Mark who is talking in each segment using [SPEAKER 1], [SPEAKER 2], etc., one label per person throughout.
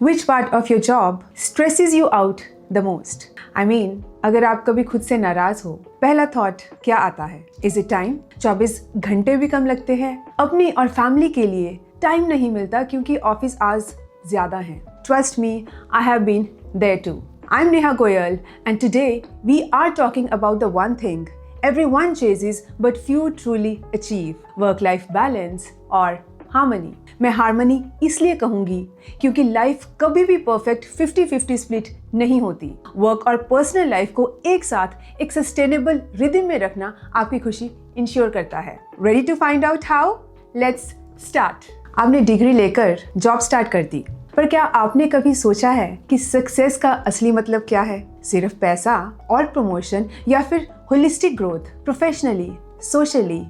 [SPEAKER 1] Which part of your job stresses you out the most? I mean, अगर आप कभी खुद से नाराज हो, पहला थॉट क्या आता है? Is it time? 24 घंटे भी कम लगते हैं। अपनी और फैमिली के लिए टाइम नहीं मिलता क्योंकि ऑफिस आवर्स ज्यादा हैं। Trust me, I have been there too. I'm Neha Goyal and today we are talking about the one thing everyone chases but few truly achieve, work-life balance और harmony. मैं harmony इसलिए कहूंगी क्योंकि life कभी भी perfect 50-50 split नहीं होती। Work और पर्सनल लाइफ को एक साथ एक सस्टेनेबल रिदम में रखना आपकी खुशी इंश्योर करता है। Ready to find out how? Let's start. आपने डिग्री लेकर जॉब स्टार्ट कर दी, पर क्या आपने कभी सोचा है कि सक्सेस का असली मतलब क्या है? सिर्फ पैसा और प्रमोशन या फिर holistic growth, professionally, socially,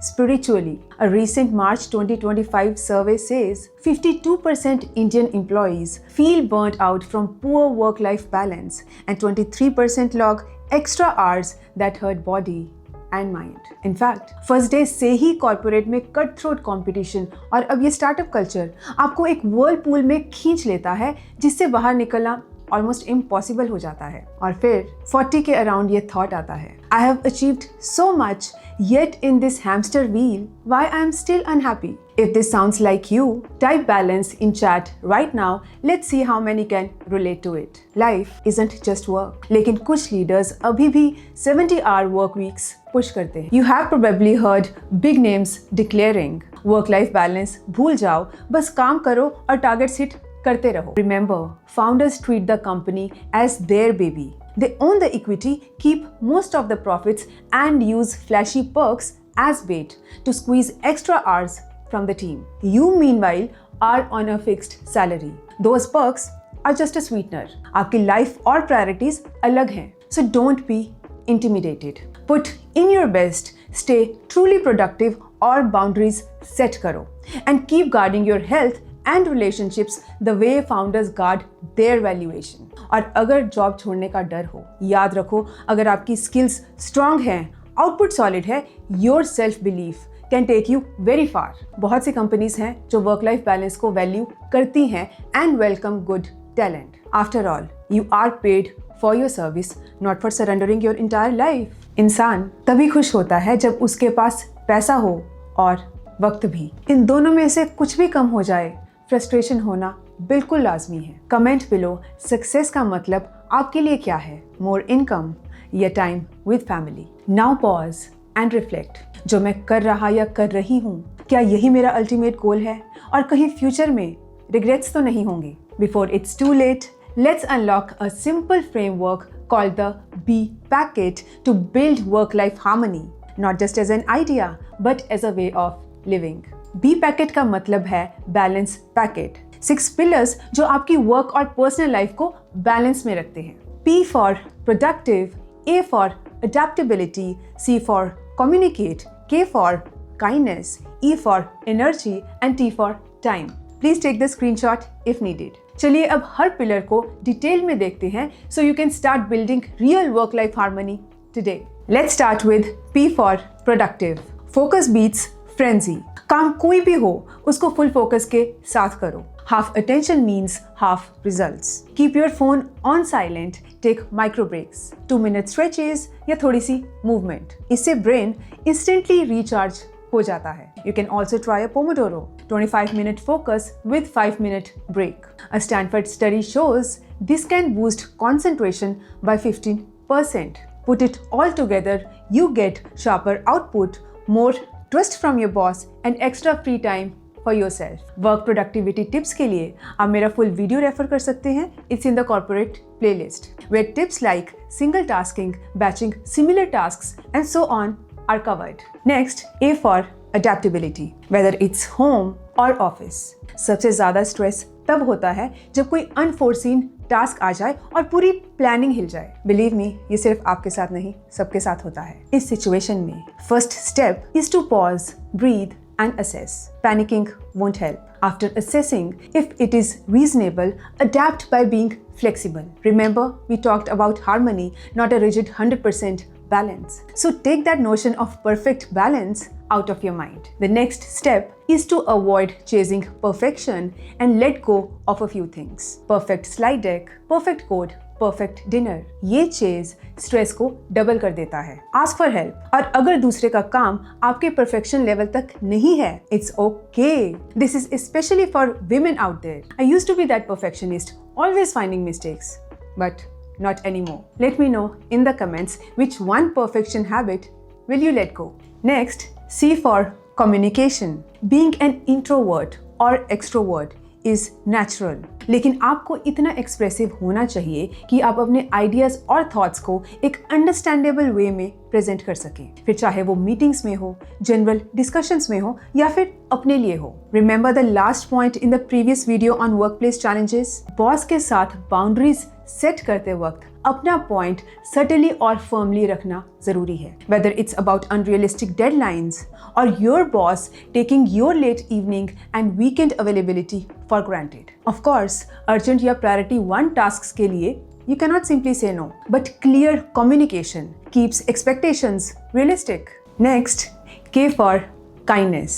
[SPEAKER 1] spiritually? A recent March 2025 survey says 52% Indian employees feel burnt out from poor work-life balance and 23% log extra hours that hurt body and mind. In fact, first day से ही corporate में cutthroat competition और अब ये startup culture आपको एक whirlpool में खींच लेता है जिससे बाहर निकलना ऑलमोस्ट इम्पॉसिबल हो जाता है। और फिर 40 के अराउंड ये थॉट आता है, I have achieved so much yet in this hamster wheel, why I am still unhappy? If this sounds like you, type balance in chat right now. Let's see how many can relate to it. Life isn't just work. लेकिन कुछ leaders अभी भी 70-hour work weeks push करते हैं। You have probably heard big names declaring work-life balance भूल जाओ, बस काम करो और targets hit करते रहो। Remember, founders treat the company as their baby. They own the equity, keep most of the profits, and use flashy perks as bait to squeeze extra hours from the team. You, meanwhile, are on a fixed salary. Those perks are just a sweetener. आपकी life और priorities अलग हैं, so don't be intimidated. Put in your best, stay truly productive और boundaries set करो, and keep guarding your health and relationships the way founders guard their valuation. और अगर job छोड़ने का डर हो, याद रखो, अगर आपकी स्किल्स स्ट्रांग हैं, आउटपुट सॉलिड है, your self belief can take you very far. बहुत सी कंपनीज हैं जो वर्क लाइफ बैलेंस को वैल्यू करती हैं and welcome good talent. After all, you are paid for your service, not for surrendering your entire life. इंसान तभी खुश होता है जब उसके पास पैसा हो और वक्त भी। इन दोनों में से कुछ भी कम हो जाए, फ्रस्ट्रेशन होना बिल्कुल लाजमी है। कमेंट बिलो सक्सेस का मतलब आपके लिए क्या है, मोर इनकम या time with family? Now pause and reflect. जो मैं कर रहा या कर रही हूँ, क्या यही मेरा अल्टीमेट गोल है? और कहीं फ्यूचर में रिग्रेट्स तो नहीं होंगे? Before it's too late, let's unlock a simple framework called the B packet to build work life harmony, not just as an idea but as a way of living. B packet का मतलब है balance packet. 6 pillars जो आपकी work और personal life को balance में रखते हैं। P for productive, A for adaptability, C for communicate, K for kindness, E for energy and T for time. Please take the screenshot if needed. चलिए अब हर पिलर को डिटेल में देखते हैं so you can start building real work life harmony today. Let's start with P for productive. Focus beats frenzy. काम कोई भी हो, उसको फुल फोकस के साथ करो। Half attention means half results. Keep your phone on silent, take micro breaks, 2 minute stretches या थोड़ी सी मूवमेंट। इससे ब्रेन इंस्टेंटली रिचार्ज हो जाता है। You can also try a pomodoro, 25 minute focus with 5 minute break. A Stanford study shows this can boost concentration by 15%. Put it all together, you get sharper output, more trust from your boss and extra free time for yourself. Work productivity tips के लिए आप मेरा full video refer कर सकते हैं। It's in the corporate playlist where tips like single tasking, batching similar tasks and so on are covered. Next, A for adaptability. Whether it's home or office, सबसे ज़्यादा stress तब होता है जब कोई अनफोर्सीन टास्क आ जाए और पूरी प्लानिंग हिल जाए। बिलीव मी, ये सिर्फ आपके साथ नहीं, सबके साथ होता है। इस सिचुएशन में first step is to pause, breathe and assess. Panicking won't help. After assessing if it is reasonable, adapt by being flexible. Remember, we talked about harmony, not a rigid 100% balance. So take that notion of perfect balance out of your mind. The next step is to avoid chasing perfection and let go of a few things. Perfect slide deck, perfect code, perfect dinner. ये chase stress को double कर देता है. Ask for help. और अगर दूसरे का काम आपके परफेक्शन लेवल तक नहीं है, it's okay. This is especially for women out there. I used to be that perfectionist, always finding mistakes, but not anymore. Let me know in the comments which one perfection habit will you let go. Next, C for communication. Being an introvert or extrovert is natural. लेकिन आपको इतना expressive होना चाहिए कि आप अपने ideas और thoughts को एक अंडरस्टैंडेबल वे में प्रेजेंट कर सकें, फिर चाहे वो मीटिंग्स में हो, जनरल डिस्कशंस में हो या फिर अपने लिए हो. Remember the last point in the previous video on workplace challenges. Boss के साथ बाउंड्रीज सेट करते वक्त अपना पॉइंट सटली और फर्मली रखना जरूरी है. Whether it's about unrealistic deadlines और your boss taking your late evening and weekend availability for granted. Of course urgent या प्रायोरिटी 1 टास्क के लिए you cannot simply say no, but clear communication keeps expectations realistic. Next, K for kindness.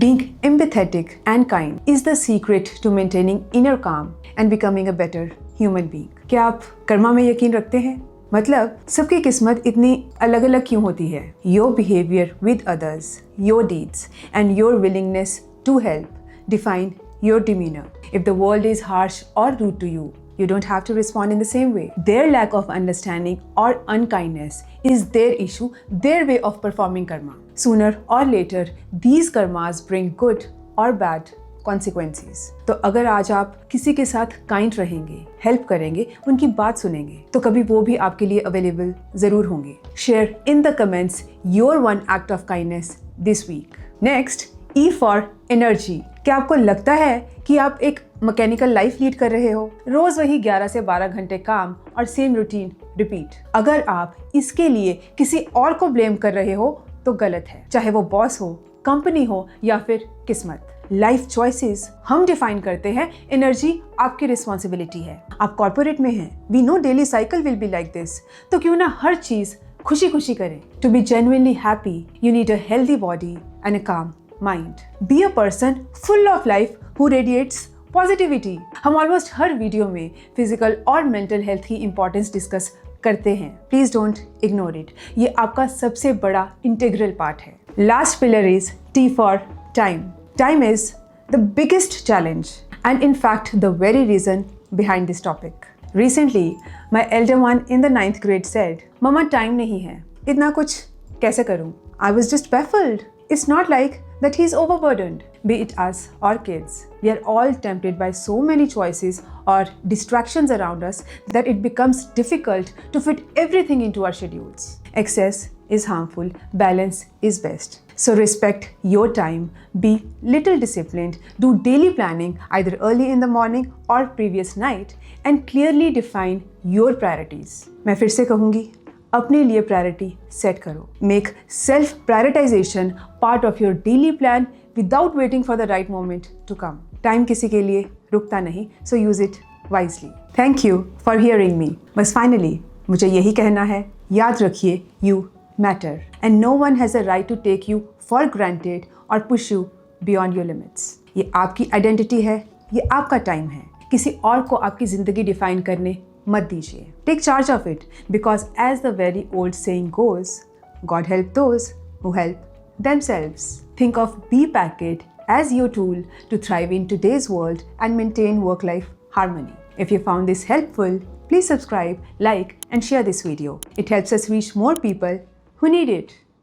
[SPEAKER 1] Being empathetic and kind is the secret to maintaining inner calm and becoming a better human being. क्या आप कर्मा में यकीन रखते हैं? मतलब सबकी किस्मत इतनी अलग अलग क्यों होती है? Your behavior with others, your deeds and your willingness to help define your demeanor. If the world is harsh or rude to you, you don't have to respond in the same way. Their lack of understanding or unkindness is their issue, their way of performing karma. Sooner or later, these karmas bring good or bad consequences. तो अगर आज आप किसी के साथ kind रहेंगे, help करेंगे, उनकी बात सुनेंगे, तो कभी वो भी आपके लिए अवेलेबल जरूर होंगे. Share in the comments your one act of kindness this week. Next, E for energy. क्या आपको लगता है कि आप एक मैकेनिकल लाइफ लीड कर रहे हो? रोज वही 11 से 12 घंटे काम और सेम रूटीन रिपीट. अगर आप इसके लिए किसी और को ब्लेम कर रहे हो तो गलत है. चाहे वो बॉस हो, कंपनी हो या फिर किस्मत. लाइफ चॉइसेस हम डिफाइन करते हैं, एनर्जी आपकी रिस्पॉन्सिबिलिटी है. आप कॉर्पोरेट में हैं, we know daily cycle will be like this. तो क्यों ना हर चीज खुशी खुशी करें. To be genuinely happy you need a healthy body and a calm mind. Be a person full of life who radiates positivity. हम ऑलमोस्ट हर video में फिजिकल और मेंटल हेल्थ की इंपॉर्टेंस डिस्कस करते हैं. Please don't ignore it. ये आपका सबसे बड़ा इंटीग्रल पार्ट है. Last pillar is T for time. Time is the biggest challenge and in fact the very reason behind this topic. Recently, my elder one in the 9th grade said, "Mama, time नहीं है. इतना कुछ कैसे करूं?" I was just baffled. It's not like that he's overburdened, be it us or kids. We are all tempted by so many choices or distractions around us that it becomes difficult to fit everything into our schedules. Excess is harmful, balance is best. So respect your time, be little disciplined, do daily planning either early in the morning or previous night and clearly define your priorities. मैं फिर से कहूँगी, अपने लिए priority set करो. Make self prioritization part of your daily plan without waiting for the right moment to come. Time किसी के लिए रुकता नहीं, so use it wisely. Thank you for hearing me. बस फाइनली मुझे यही कहना है, याद रखिए you matter and no one has a right to take you for granted और push you beyond your limits. ये आपकी आइडेंटिटी है, ये आपका टाइम है. किसी और को आपकी ज़िंदगी डिफाइन करने मत दीजिए. Take charge of it because as the very old saying goes, God help those who help themselves. Think of Be Packet as your tool to thrive in today's world and maintain work-life harmony. If you found this helpful, please subscribe, like and share this video. It helps us reach more people who need it.